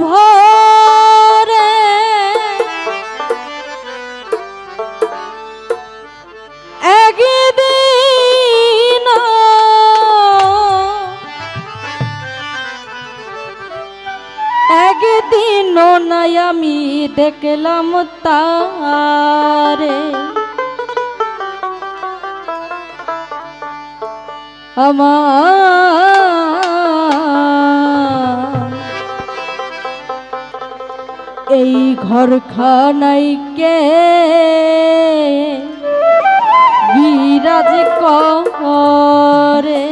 ভরে একদিন নাই আমি দেখলাম তারে আমার এই ঘরখানায় কে বিরাজ করে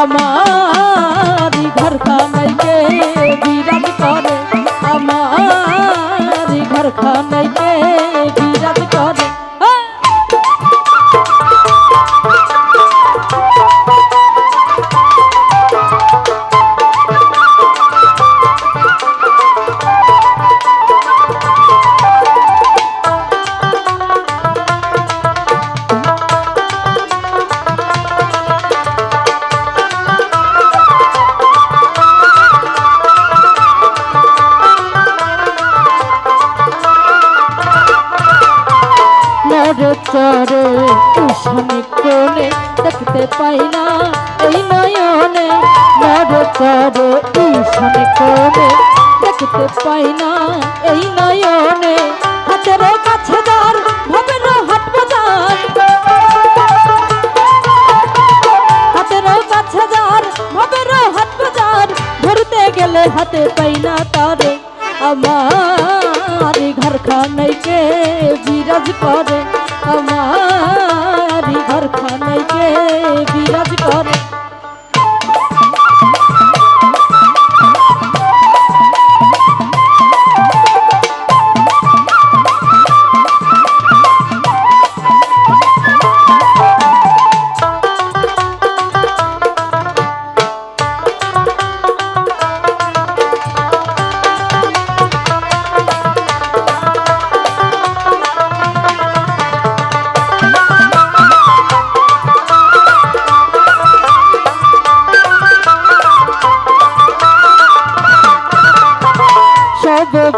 আমার ঘরখানায় কে বিরাজ করে আমার ঘরখানায় কে বিরাজ করে চরে তুষানে কোলে দেখতে পাই না এই নয়নে নর চরে তুষানে কোলে দেখতে পাই না এই নয়নে হাতের কাছে দার ভবের হাট বাজার হাতের কাছে দার ভবের হাট বাজার ধরতে গেলে হাতে পাই না তারে আমার ঘরখানায় কে বিরাজ করে আমার ঘরখানায় কে বিরাজ করে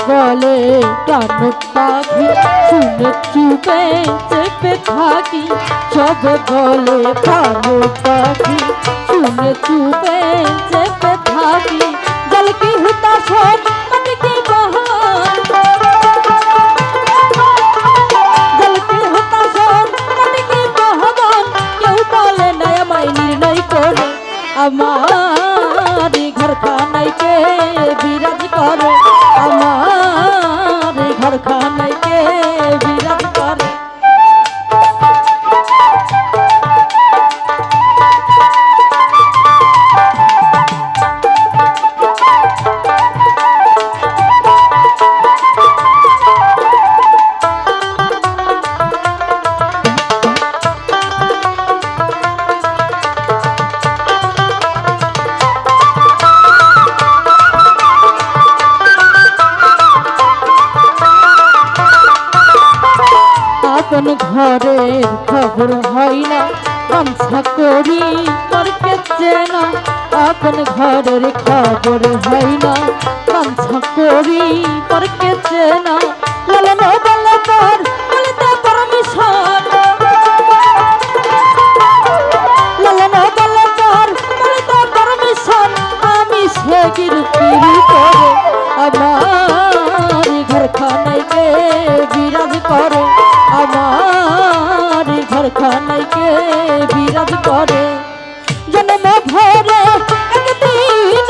বলে প্রাণ পাখি শুনে চুপে চেপে থাকি সব বলে প্রাণ পাখি শুনে চুপে চেপে থাকি জল কি হুতা সব মন কি বহান জল কি হুতা সব মন কি বহান কেউ বলে না আমায় নির্ণয় করে আমার ঘরখানায় কে বিরাজ করে আমার ঘরখানায় কে বিরাজ করে আপন ঘরের খবর হয় না গামছা করি করকে চেনা আপন ঘরের খবর হয় না গামছা করি করকে চেনা লালন বলে তোর বলতে পারমিশন লালন বলে তোর বলতে পারমিশন আমি সে গিরপিরি করে আমার ঘরখানায় কে বিরাজ করে আমার ঘরখানায় কে বিরাজ করে জন্ম ভরে একদিন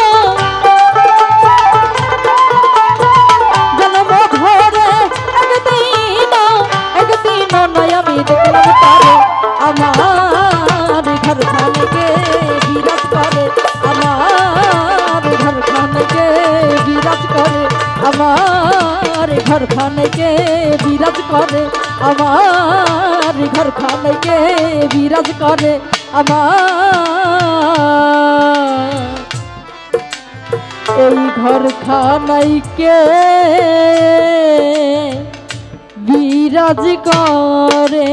জন্ম ভরে দেখলাম তারে আমার ঘর খানেকে বিরাজ করে আমার ঘর খানেকে বিরাজ করে আমার ঘর খানেকে বিরাজ করে আমার ঘর খানেকে বিরাজ করে আমার এই ঘর খানাইকে বিরাজ করে।